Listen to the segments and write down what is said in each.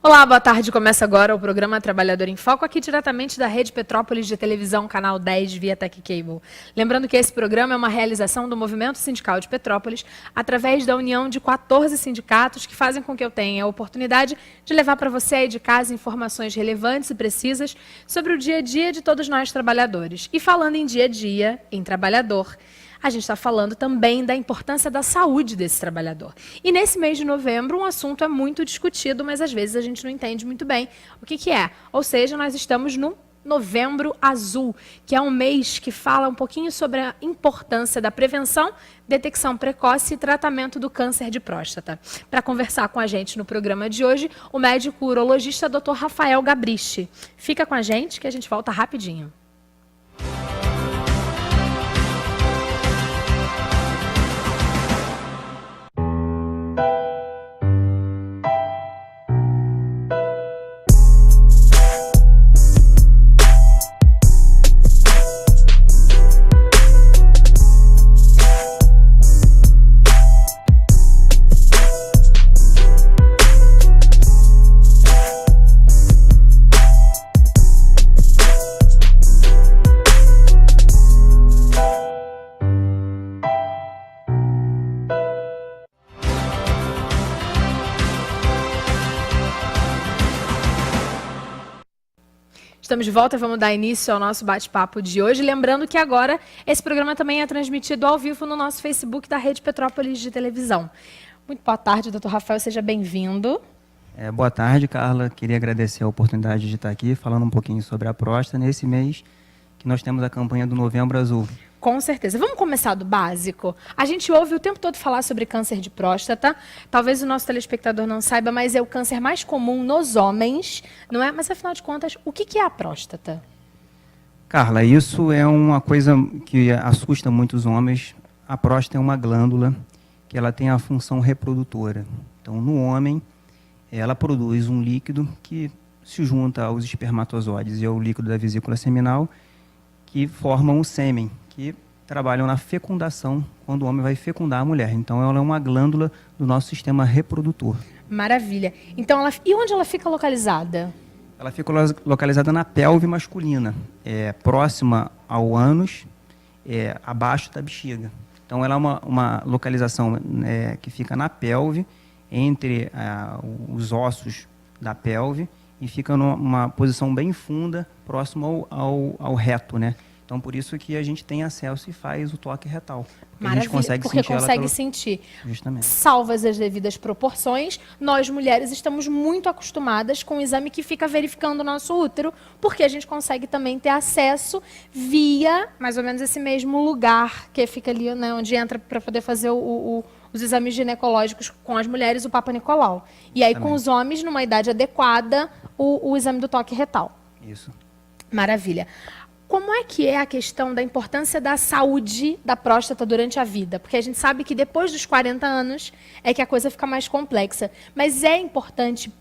Olá, boa tarde. Começa agora o programa Trabalhador em Foco, aqui diretamente da Rede Petrópolis de Televisão, canal 10, via Tech Cable. Lembrando que esse programa é uma realização do Movimento Sindical de Petrópolis, através da união de 14 sindicatos que fazem com que eu tenha a oportunidade de levar para você aí de casa informações relevantes e precisas sobre o dia a dia de todos nós trabalhadores. E falando em dia a dia, em trabalhador, a gente está falando também da importância da saúde desse trabalhador. E nesse mês de novembro, um assunto é muito discutido, mas às vezes a gente não entende muito bem o que é. Ou seja, nós estamos no Novembro Azul, que é um mês que fala um pouquinho sobre a importância da prevenção, detecção precoce e tratamento do câncer de próstata. Para conversar com a gente no programa de hoje, o médico urologista Dr. Rafael Gabrichi. Fica com a gente que a gente volta rapidinho. Estamos de volta, vamos dar início ao nosso bate-papo de hoje. Lembrando que agora esse programa também é transmitido ao vivo no nosso Facebook da Rede Petrópolis de Televisão. Muito boa tarde, doutor Rafael, seja bem-vindo. Boa tarde, Carla. Queria agradecer a oportunidade de estar aqui falando um pouquinho sobre a próstata nesse mês que nós temos a campanha do Novembro Azul. Com certeza. Vamos começar do básico. A gente ouve o tempo todo falar sobre câncer de próstata. Talvez o nosso telespectador não saiba, mas é o câncer mais comum nos homens, não é? Mas, afinal de contas, o que é a próstata? Carla, isso é uma coisa que assusta muitos homens. A próstata é uma glândula que ela tem a função reprodutora. Então, no homem, ela produz um líquido que se junta aos espermatozoides e ao líquido da vesícula seminal, que formam o sêmen, que trabalham na fecundação quando o homem vai fecundar a mulher. Então, ela é uma glândula do nosso sistema reprodutor. Maravilha. Então, e onde ela fica localizada? Ela fica localizada na pelve masculina, próxima ao ânus, abaixo da bexiga. Então, ela é uma localização que fica na pelve, entre os ossos da pelve, e fica numa posição bem funda, próximo ao reto, né? Então, por isso que a gente tem acesso e faz o toque retal. Maravilha, a gente consegue porque sentir consegue sentir. Justamente. Salvas as devidas proporções, nós mulheres estamos muito acostumadas com o exame que fica verificando o nosso útero, porque a gente consegue também ter acesso via mais ou menos esse mesmo lugar que fica ali, né, onde entra para poder fazer os exames ginecológicos com as mulheres, o Papa Nicolau. E aí, também, com os homens, numa idade adequada, o exame do toque retal. Isso. Maravilha. Como é que é a questão da importância da saúde da próstata durante a vida? Porque a gente sabe que depois dos 40 anos é que a coisa fica mais complexa. Mas é importante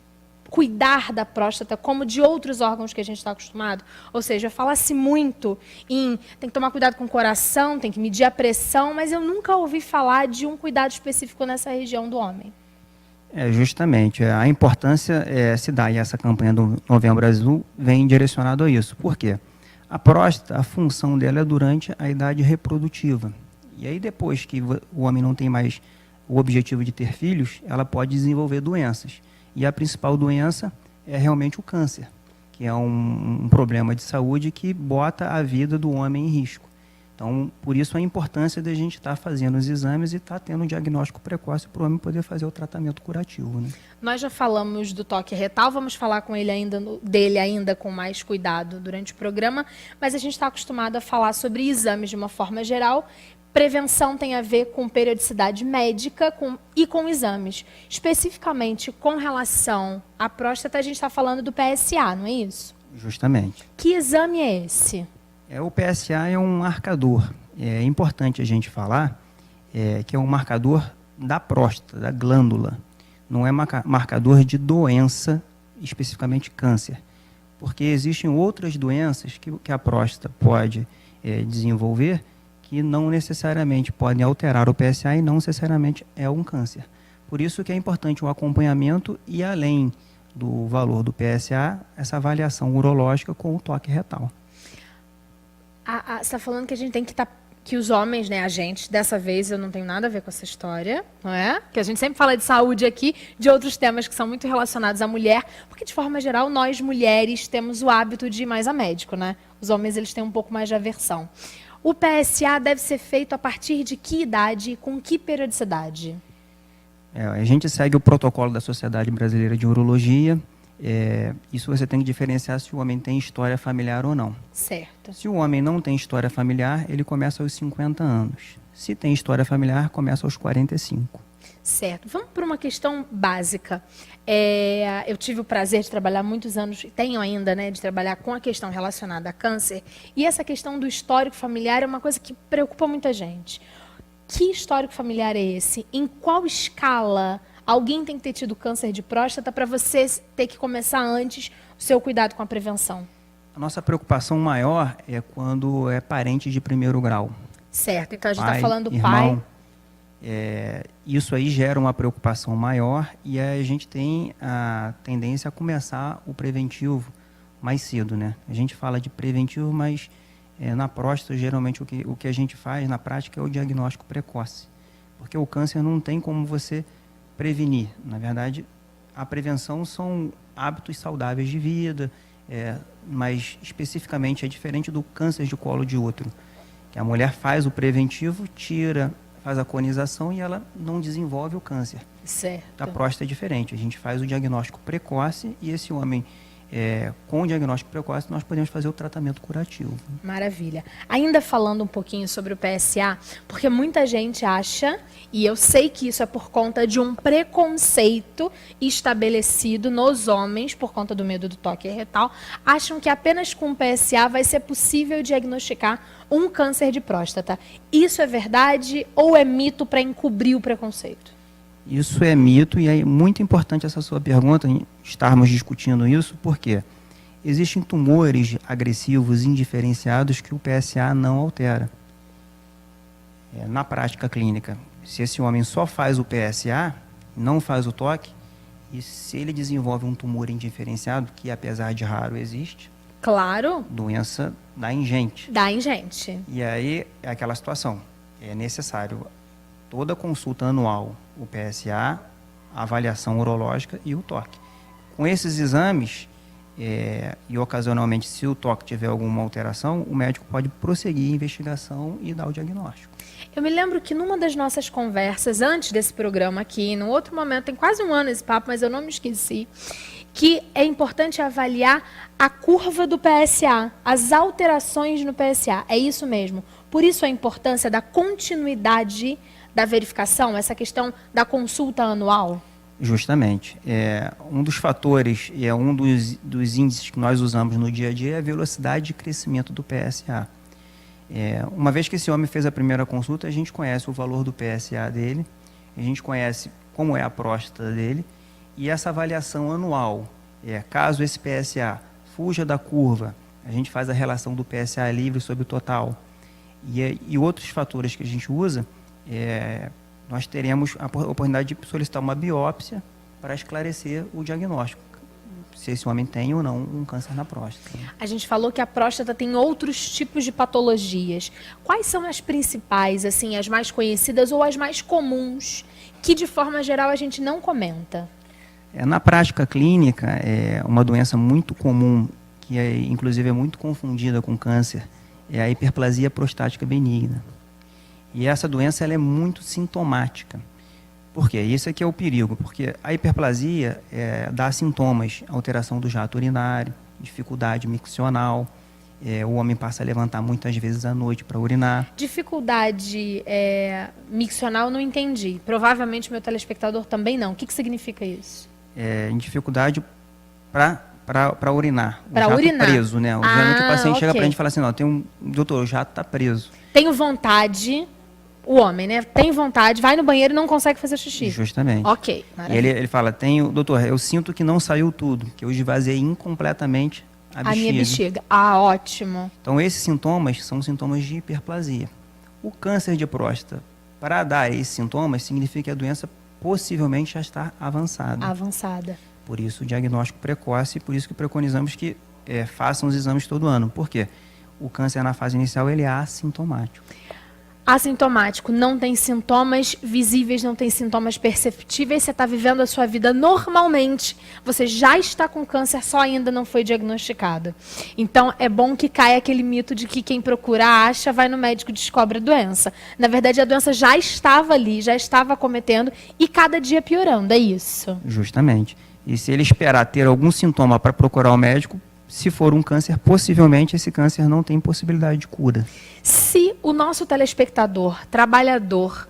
cuidar da próstata como de outros órgãos que a gente está acostumado? Ou seja, fala-se muito em tem que tomar cuidado com o coração, tem que medir a pressão, mas eu nunca ouvi falar de um cuidado específico nessa região do homem. Justamente. A importância se dá, e essa campanha do Novembro Azul vem direcionado a isso. Por quê? A próstata, a função dela é durante a idade reprodutiva. E aí, depois que o homem não tem mais o objetivo de ter filhos, ela pode desenvolver doenças. E a principal doença é realmente o câncer, que é um problema de saúde que bota a vida do homem em risco. Então, por isso a importância da gente estar fazendo os exames e estar tendo um diagnóstico precoce para o homem poder fazer o tratamento curativo, né? Nós já falamos do toque retal, vamos falar com ele dele ainda com mais cuidado durante o programa, mas a gente está acostumado a falar sobre exames de uma forma geral. Prevenção tem a ver com periodicidade médica e com exames. Especificamente com relação à próstata, a gente está falando do PSA, não é isso? Justamente. Que exame é esse? O PSA é um marcador. É importante a gente falar que é um marcador da próstata, da glândula. Não é marcador de doença, especificamente câncer. Porque existem outras doenças que a próstata pode desenvolver que não necessariamente podem alterar o PSA e não necessariamente é um câncer. Por isso que é importante o acompanhamento e além do valor do PSA, essa avaliação urológica com o toque retal. Você está falando que a gente tem que estar... que os homens, né, a gente, dessa vez eu não tenho nada a ver com essa história, não é? Que a gente sempre fala de saúde aqui, de outros temas que são muito relacionados à mulher, porque de forma geral nós mulheres temos o hábito de ir mais a médico, né? Os homens eles têm um pouco mais de aversão. O PSA deve ser feito a partir de que idade e com que periodicidade? A gente segue o protocolo da Sociedade Brasileira de Urologia. Isso você tem que diferenciar se o homem tem história familiar ou não. Certo. Se o homem não tem história familiar, ele começa aos 50 anos. Se tem história familiar, começa aos 45. Certo. Vamos para uma questão básica. Eu tive o prazer de trabalhar muitos anos, e tenho ainda, né, de trabalhar com a questão relacionada a câncer. E essa questão do histórico familiar é uma coisa que preocupa muita gente. Que histórico familiar é esse? Em qual escala alguém tem que ter tido câncer de próstata para você ter que começar antes o seu cuidado com a prevenção? A nossa preocupação maior é quando é parente de primeiro grau. Certo, então a gente está Pai, falando do irmão, pai. Isso aí gera uma preocupação maior e a gente tem a tendência a começar o preventivo mais cedo, né? A gente fala de preventivo, mas na próstata, geralmente, o que a gente faz na prática é o diagnóstico precoce. Porque o câncer não tem como você prevenir. Na verdade, a prevenção são hábitos saudáveis de vida, mas especificamente é diferente do câncer de colo de útero, que a mulher faz o preventivo, faz a conização e ela não desenvolve o câncer. Certo. A próstata é diferente, a gente faz o diagnóstico precoce e esse homem, com o diagnóstico precoce, nós podemos fazer o tratamento curativo. Maravilha. Ainda falando um pouquinho sobre o PSA, porque muita gente acha, e eu sei que isso é por conta de um preconceito estabelecido nos homens, por conta do medo do toque retal, acham que apenas com o PSA vai ser possível diagnosticar um câncer de próstata. Isso é verdade ou é mito para encobrir o preconceito? Isso é mito e é muito importante essa sua pergunta, estarmos discutindo isso, porque existem tumores agressivos indiferenciados que o PSA não altera. Na prática clínica, se esse homem só faz o PSA, não faz o toque, e se ele desenvolve um tumor indiferenciado, que apesar de raro existe, claro, doença dá em gente. Dá em gente. E aí é aquela situação, é necessário toda consulta anual, o PSA, a avaliação urológica e o toque. Com esses exames, e ocasionalmente, se o toque tiver alguma alteração, o médico pode prosseguir a investigação e dar o diagnóstico. Eu me lembro que numa das nossas conversas, antes desse programa aqui, num outro momento, tem quase um ano esse papo, mas eu não me esqueci, que é importante avaliar a curva do PSA, as alterações no PSA. É isso mesmo. Por isso a importância da continuidade da verificação, essa questão da consulta anual? Justamente. Um dos fatores, um dos índices que nós usamos no dia a dia é a velocidade de crescimento do PSA. Uma vez que esse homem fez a primeira consulta, a gente conhece o valor do PSA dele, a gente conhece como é a próstata dele, e essa avaliação anual, caso esse PSA fuja da curva, a gente faz a relação do PSA livre sobre o total. E outros fatores que a gente usa, nós teremos a oportunidade de solicitar uma biópsia para esclarecer o diagnóstico, se esse homem tem ou não um câncer na próstata. A gente falou que a próstata tem outros tipos de patologias. Quais são as principais, assim, as mais conhecidas ou as mais comuns, que de forma geral a gente não comenta? Na prática clínica, uma doença muito comum, que inclusive é muito confundida com câncer, é a hiperplasia prostática benigna. E essa doença ela é muito sintomática. Por quê? Isso aqui é o perigo, porque a hiperplasia dá sintomas, alteração do jato urinário, dificuldade miccional, o homem passa a levantar muitas vezes à noite para urinar. Dificuldade miccional, não entendi. Provavelmente meu telespectador também não. O que significa isso? Dificuldade para urinar. Para urinar. Preso, né? Geralmente o paciente chega ok. para a gente e fala assim, doutor, o jato está preso. Tenho vontade, o homem, né? Tem vontade, vai no banheiro e não consegue fazer xixi. Justamente. Ok, E maravilha. ele fala, doutor, eu sinto que não saiu tudo, que eu esvaziei incompletamente a bexiga. minha bexiga. Ah, ótimo. Então esses sintomas são sintomas de hiperplasia. O câncer de próstata, para dar esses sintomas, significa que a doença possivelmente já está avançada. Avançada. Por isso o diagnóstico precoce, por isso que preconizamos que façam os exames todo ano. Por quê? O câncer na fase inicial ele é assintomático. Assintomático, não tem sintomas visíveis, não tem sintomas perceptíveis, você está vivendo a sua vida normalmente, você já está com câncer, só ainda não foi diagnosticado. Então, é bom que caia aquele mito de que quem procura acha, vai no médico e descobre a doença. Na verdade, a doença já estava ali, já estava acometendo e cada dia piorando, é isso? Justamente. E se ele esperar ter algum sintoma para procurar o médico, se for um câncer, possivelmente esse câncer não tem possibilidade de cura. Se o nosso telespectador, trabalhador,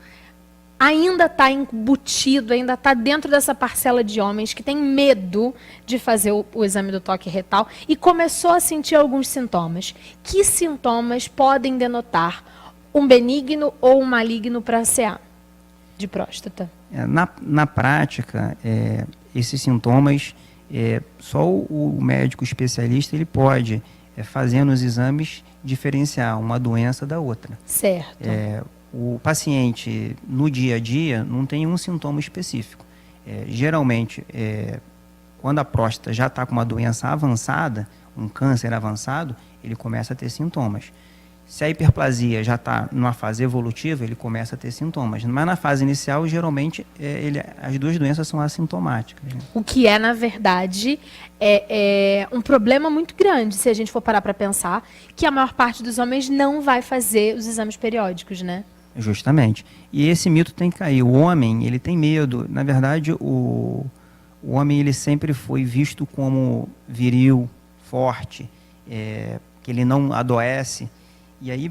ainda está embutido, ainda está dentro dessa parcela de homens que tem medo de fazer o exame do toque retal e começou a sentir alguns sintomas, que sintomas podem denotar um benigno ou um maligno para CA de próstata? Na prática, esses sintomas... só o médico especialista ele pode, fazendo os exames, diferenciar uma doença da outra. Certo. O paciente, no dia a dia, não tem um sintoma específico. Geralmente, quando a próstata já está com uma doença avançada, um câncer avançado, ele começa a ter sintomas. Se a hiperplasia já está numa fase evolutiva, ele começa a ter sintomas. Mas na fase inicial, geralmente, as duas doenças são assintomáticas. Né? O que é, na verdade, um problema muito grande, se a gente for parar para pensar, que a maior parte dos homens não vai fazer os exames periódicos, né? Justamente. E esse mito tem que cair. O homem, ele tem medo. Na verdade, o homem ele sempre foi visto como viril, forte, que ele não adoece. E aí,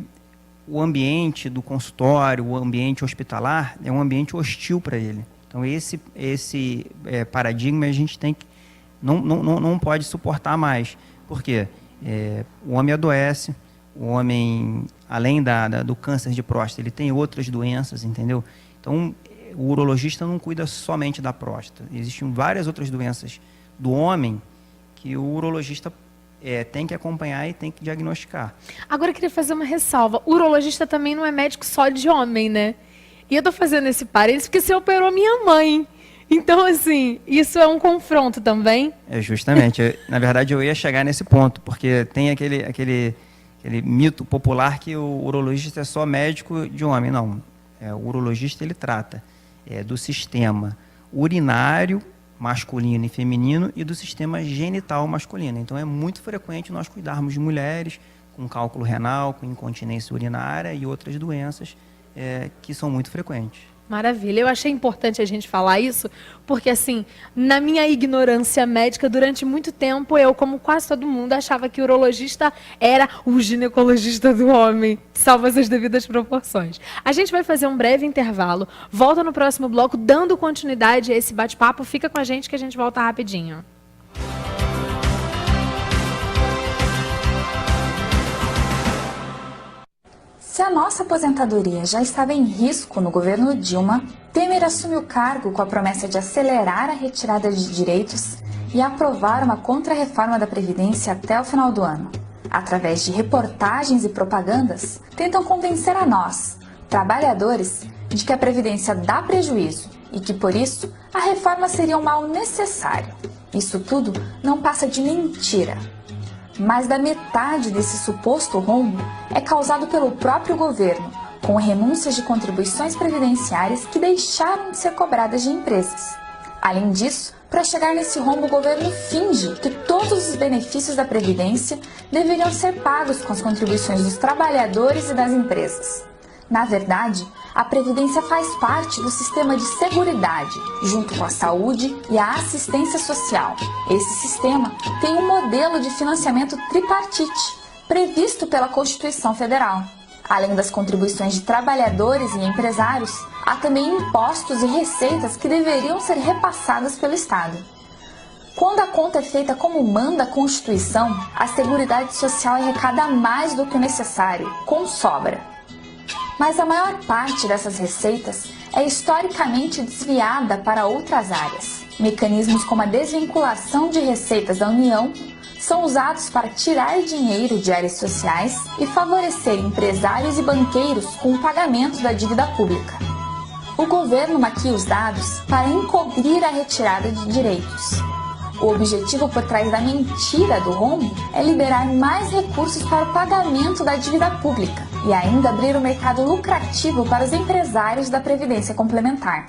o ambiente do consultório, o ambiente hospitalar, é um ambiente hostil para ele. Então, esse paradigma a gente tem que não pode suportar mais. Por quê? O homem adoece, o homem, além do câncer de próstata, ele tem outras doenças, entendeu? Então, o urologista não cuida somente da próstata. Existem várias outras doenças do homem que o urologista tem que acompanhar e tem que diagnosticar. Agora eu queria fazer uma ressalva. O urologista também não é médico só de homem, né? E eu tô fazendo esse parênteses porque você operou minha mãe. Então, assim, isso é um confronto também? Justamente. Na verdade, eu ia chegar nesse ponto, porque tem aquele mito popular que o urologista é só médico de homem. Não. O urologista, ele trata do sistema urinário, masculino e feminino, e do sistema genital masculino. Então, é muito frequente nós cuidarmos de mulheres com cálculo renal, com incontinência urinária e outras doenças que são muito frequentes. Maravilha. Eu achei importante a gente falar isso, porque, assim, na minha ignorância médica, durante muito tempo, eu, como quase todo mundo, achava que o urologista era o ginecologista do homem, salvo as devidas proporções. A gente vai fazer um breve intervalo, volta no próximo bloco, dando continuidade a esse bate-papo. Fica com a gente que a gente volta rapidinho. Se a nossa aposentadoria já estava em risco no governo Dilma, Temer assumiu o cargo com a promessa de acelerar a retirada de direitos e aprovar uma contra-reforma da Previdência até o final do ano. Através de reportagens e propagandas, tentam convencer a nós, trabalhadores, de que a Previdência dá prejuízo e que, por isso, a reforma seria um mal necessário. Isso tudo não passa de mentira. Mais da metade desse suposto rombo é causado pelo próprio governo, com renúncias de contribuições previdenciárias que deixaram de ser cobradas de empresas. Além disso, para chegar nesse rombo, o governo finge que todos os benefícios da Previdência deveriam ser pagos com as contribuições dos trabalhadores e das empresas. Na verdade, a Previdência faz parte do sistema de seguridade, junto com a saúde e a assistência social. Esse sistema tem um modelo de financiamento tripartite, previsto pela Constituição Federal. Além das contribuições de trabalhadores e empresários, há também impostos e receitas que deveriam ser repassadas pelo Estado. Quando a conta é feita como manda a Constituição, a Seguridade Social arrecada mais do que o necessário, com sobra. Mas a maior parte dessas receitas é historicamente desviada para outras áreas. Mecanismos como a desvinculação de receitas da União são usados para tirar dinheiro de áreas sociais e favorecer empresários e banqueiros com o pagamento da dívida pública. O governo maquia os dados para encobrir a retirada de direitos. O objetivo por trás da mentira do rombo é liberar mais recursos para o pagamento da dívida pública e ainda abrir o mercado lucrativo para os empresários da Previdência Complementar.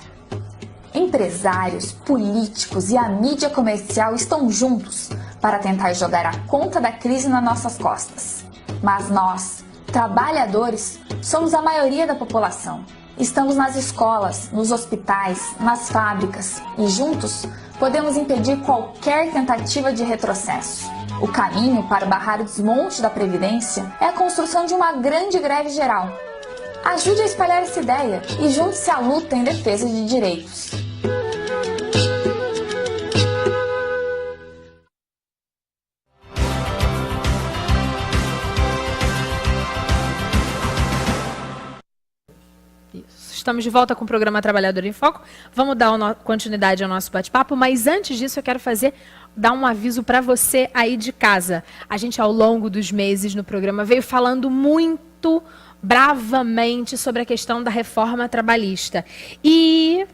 Empresários, políticos e a mídia comercial estão juntos para tentar jogar a conta da crise nas nossas costas. Mas nós, trabalhadores, somos a maioria da população. Estamos nas escolas, nos hospitais, nas fábricas e juntos podemos impedir qualquer tentativa de retrocesso. O caminho para barrar o desmonte da Previdência é a construção de uma grande greve geral. Ajude a espalhar essa ideia e junte-se à luta em defesa de direitos. Estamos de volta com o programa Trabalhador em Foco. Vamos dar continuidade ao nosso bate-papo, mas antes disso eu quero dar um aviso para você aí de casa. A gente, ao longo dos meses no programa, veio falando muito bravamente sobre a questão da reforma trabalhista. E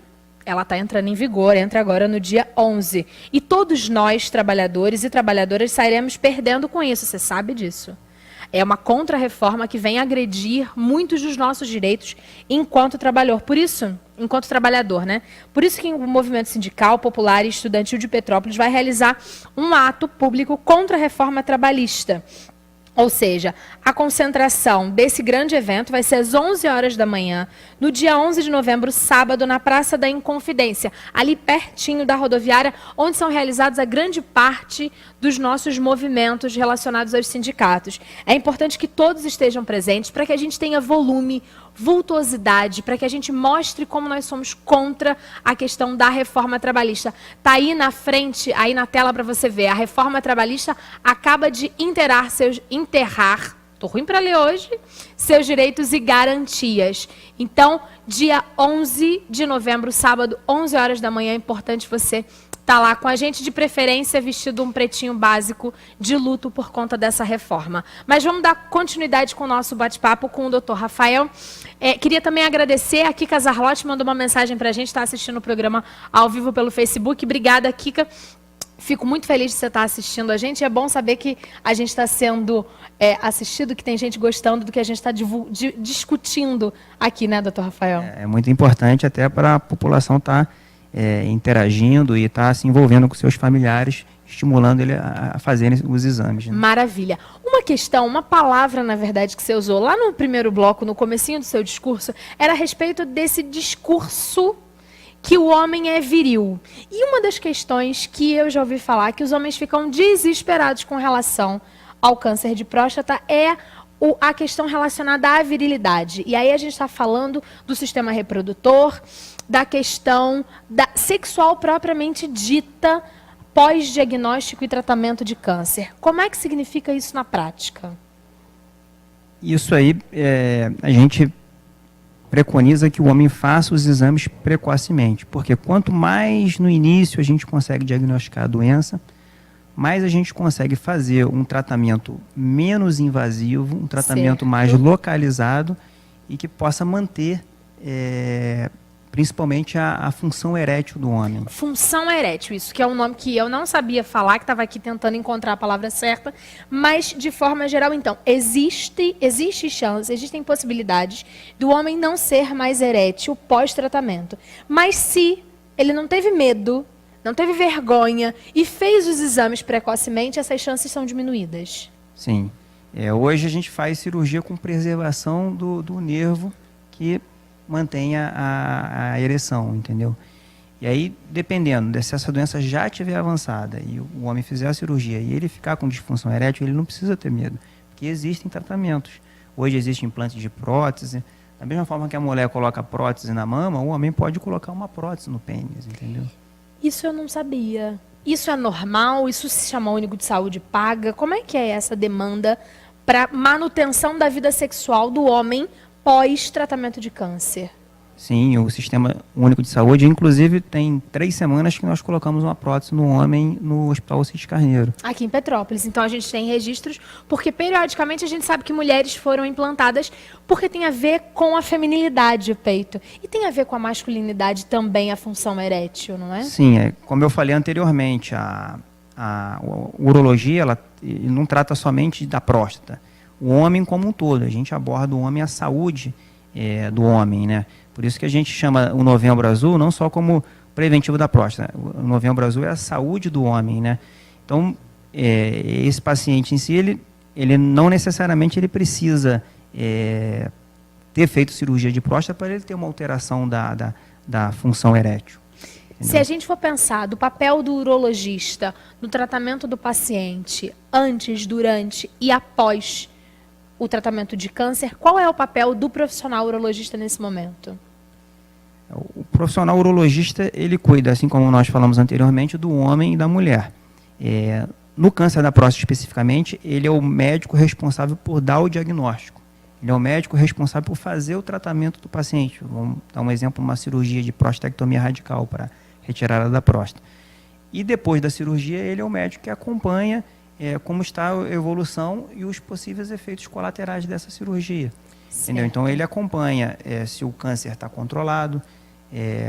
ela está entrando em vigor, entra agora no dia 11. E todos nós, trabalhadores e trabalhadoras, sairemos perdendo com isso, você sabe disso. É uma contra-reforma que vem agredir muitos dos nossos direitos enquanto trabalhador. Por isso, enquanto trabalhador, né? Por isso que o movimento sindical, popular e estudantil de Petrópolis vai realizar um ato público contra a reforma trabalhista. Ou seja, a concentração desse grande evento vai ser às 11 horas da manhã, no dia 11 de novembro, sábado, na Praça da Inconfidência, ali pertinho da rodoviária, onde são realizados a grande parte dos nossos movimentos relacionados aos sindicatos. É importante que todos estejam presentes para que a gente tenha volume, vultuosidade, para que a gente mostre como nós somos contra a questão da reforma trabalhista. Está aí na frente, aí na tela para você ver. A reforma trabalhista acaba de enterrar, estou ruim para ler hoje, seus direitos e garantias. Então, dia 11 de novembro, sábado, 11 horas da manhã, é importante você estar lá com a gente, de preferência vestido um pretinho básico de luto por conta dessa reforma. Mas vamos dar continuidade com o nosso bate-papo com o Dr. Rafael. Queria também agradecer, a Kika Zarlotti mandou uma mensagem para a gente, está assistindo o programa ao vivo pelo Facebook. Obrigada, Kika. Fico muito feliz de você estar assistindo a gente. É bom saber que a gente está sendo assistido, que tem gente gostando do que a gente está discutindo aqui, né, doutor Rafael? É muito importante até para a população estar interagindo e estar se envolvendo com seus familiares, estimulando ele a fazerem os exames. Né? Maravilha. Uma palavra, na verdade, que você usou lá no primeiro bloco, no comecinho do seu discurso, era a respeito desse discurso que o homem é viril. E uma das questões que eu já ouvi falar, que os homens ficam desesperados com relação ao câncer de próstata, é a questão relacionada à virilidade. E aí a gente está falando do sistema reprodutor, da questão sexual propriamente dita, pós-diagnóstico e tratamento de câncer. Como é que significa isso na prática? Isso aí, a gente preconiza que o homem faça os exames precocemente, porque quanto mais no início a gente consegue diagnosticar a doença, mais a gente consegue fazer um tratamento menos invasivo, um tratamento mais localizado e que possa manter, principalmente, a função erétil do homem. Função erétil, isso que é um nome que eu não sabia falar, que estava aqui tentando encontrar a palavra certa, mas de forma geral, então, existe chance, existem possibilidades do homem não ser mais erétil pós-tratamento. Mas se ele não teve medo, não teve vergonha e fez os exames precocemente, essas chances são diminuídas. Sim. Hoje a gente faz cirurgia com preservação do nervo que mantenha a ereção, entendeu? E aí, dependendo, se essa doença já estiver avançada e o homem fizer a cirurgia e ele ficar com disfunção erétil, ele não precisa ter medo, porque existem tratamentos. Hoje existe implante de prótese. Da mesma forma que a mulher coloca prótese na mama, o homem pode colocar uma prótese no pênis, entendeu? Isso eu não sabia. Isso é normal? Isso se chama Único de Saúde Paga? Como é que é essa demanda para manutenção da vida sexual do homem pós-tratamento de câncer? Sim, o Sistema Único de Saúde, inclusive, tem 3 semanas que nós colocamos uma prótese no homem no Hospital Alcides Carneiro. Aqui em Petrópolis. Então, a gente tem registros, porque periodicamente a gente sabe que mulheres foram implantadas porque tem a ver com a feminilidade do peito. E tem a ver com a masculinidade também, a função erétil, não é? Sim, como eu falei anteriormente, a urologia ela não trata somente da próstata, o homem como um todo. A gente aborda o homem, a saúde do homem, né? Por isso que a gente chama o Novembro Azul não só como preventivo da próstata. O Novembro Azul é a saúde do homem, né? Então, esse paciente em si, ele não necessariamente ele precisa ter feito cirurgia de próstata para ele ter uma alteração da função erétil. Se a gente for pensar do papel do urologista no tratamento do paciente antes, durante e após o tratamento de câncer, qual é o papel do profissional urologista nesse momento? O profissional urologista, ele cuida, assim como nós falamos anteriormente, do homem e da mulher. No câncer da próstata especificamente, ele é o médico responsável por dar o diagnóstico. Ele é o médico responsável por fazer o tratamento do paciente. Vamos dar um exemplo, uma cirurgia de prostatectomia radical para retirada da próstata. E depois da cirurgia, ele é o médico que acompanha como está a evolução e os possíveis efeitos colaterais dessa cirurgia. Entendeu? Então, ele acompanha se o câncer está controlado.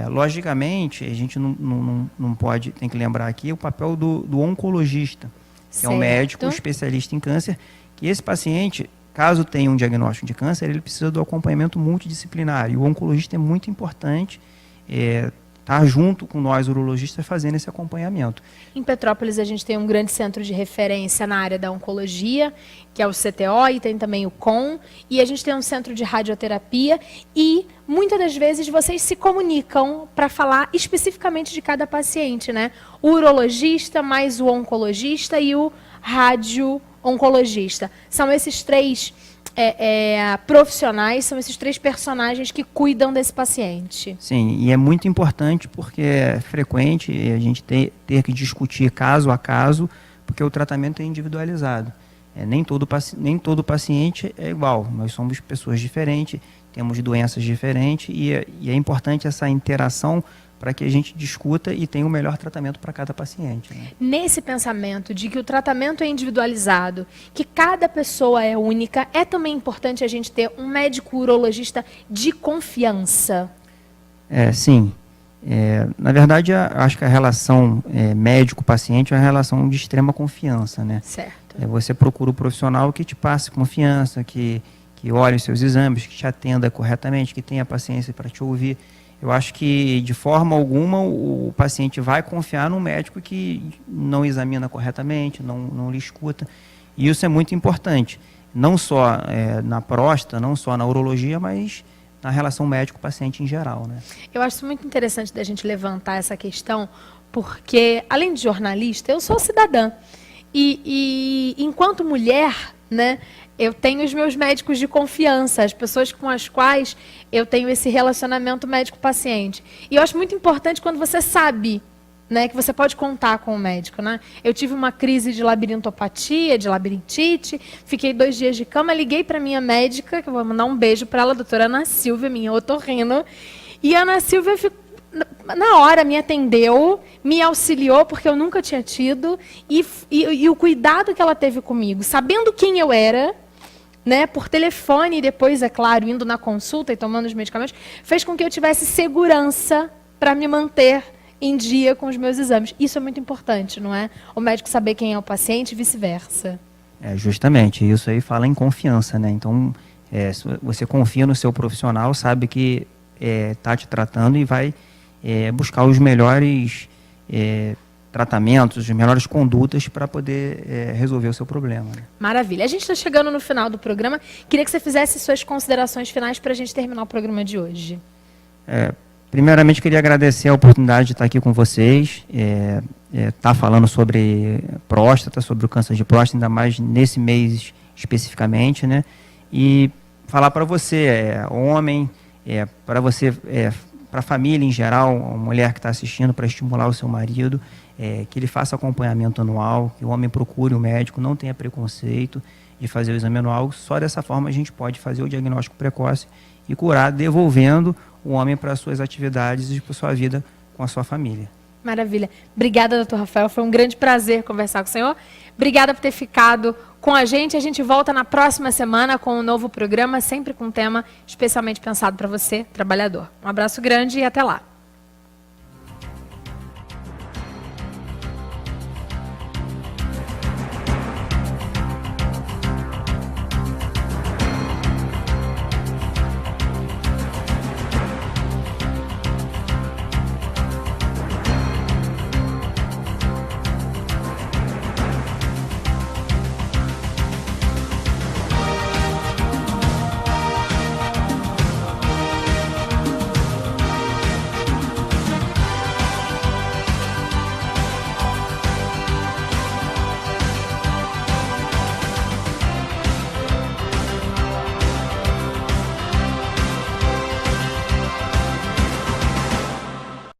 Logicamente, a gente não pode, tem que lembrar aqui o papel do oncologista, que é um médico especialista em câncer, que esse paciente, caso tenha um diagnóstico de câncer, ele precisa do acompanhamento multidisciplinar. E o oncologista é muito importante estar junto com nós, urologistas, fazendo esse acompanhamento. Em Petrópolis, a gente tem um grande centro de referência na área da oncologia, que é o CTO, e tem também o CON, e a gente tem um centro de radioterapia, e muitas das vezes vocês se comunicam para falar especificamente de cada paciente, né? O urologista, mais o oncologista e o radio-oncologista. São esses três profissionais, são esses três personagens que cuidam desse paciente. Sim, e é muito importante porque é frequente a gente ter que discutir caso a caso, porque o tratamento é individualizado. Nem todo paciente é igual, nós somos pessoas diferentes, temos doenças diferentes e é importante essa interação para que a gente discuta e tenha o melhor tratamento para cada paciente, né? Nesse pensamento de que o tratamento é individualizado, que cada pessoa é única, é também importante a gente ter um médico urologista de confiança. Sim. Na verdade, acho que a relação médico-paciente é uma relação de extrema confiança, né? Certo. Você procura o profissional que te passe confiança, que olhe os seus exames, que te atenda corretamente, que tenha paciência para te ouvir. Eu acho que, de forma alguma, o paciente vai confiar num médico que não examina corretamente, não lhe escuta. E isso é muito importante, não só na próstata, não só na urologia, mas na relação médico-paciente em geral, né? Eu acho muito interessante da gente levantar essa questão, porque, além de jornalista, eu sou cidadã. E enquanto mulher, né, eu tenho os meus médicos de confiança, as pessoas com as quais eu tenho esse relacionamento médico-paciente. E eu acho muito importante quando você sabe, né, que você pode contar com o médico, né? Eu tive uma crise de labirintopatia, de labirintite, fiquei 2 dias de cama, liguei para minha médica, que eu vou mandar um beijo para ela, a doutora Ana Silvia, minha otorrino, e a Ana Silvia na hora me atendeu, me auxiliou, porque eu nunca tinha tido, e o cuidado que ela teve comigo, sabendo quem eu era, né, por telefone e depois, é claro, indo na consulta e tomando os medicamentos, fez com que eu tivesse segurança para me manter em dia com os meus exames. Isso é muito importante, não é? O médico saber quem é o paciente e vice-versa. Justamente, isso aí fala em confiança, né? Então, se você confia no seu profissional, sabe que está te tratando e vai buscar os melhores tratamentos, as melhores condutas para poder resolver o seu problema, né? Maravilha. A gente está chegando no final do programa. Queria que você fizesse suas considerações finais para a gente terminar o programa de hoje. Primeiramente, queria agradecer a oportunidade de estar aqui com vocês, estar falando sobre próstata, sobre o câncer de próstata, ainda mais nesse mês especificamente, né? E falar para você, homem, para você, para a família em geral, a mulher que está assistindo, para estimular o seu marido, que ele faça acompanhamento anual, que o homem procure o médico, não tenha preconceito de fazer o exame anual. Só dessa forma a gente pode fazer o diagnóstico precoce e curar, devolvendo o homem para as suas atividades e para a sua vida com a sua família. Maravilha. Obrigada, doutor Rafael. Foi um grande prazer conversar com o senhor. Obrigada por ter ficado com a gente. A gente volta na próxima semana com um novo programa, sempre com um tema especialmente pensado para você, trabalhador. Um abraço grande e até lá.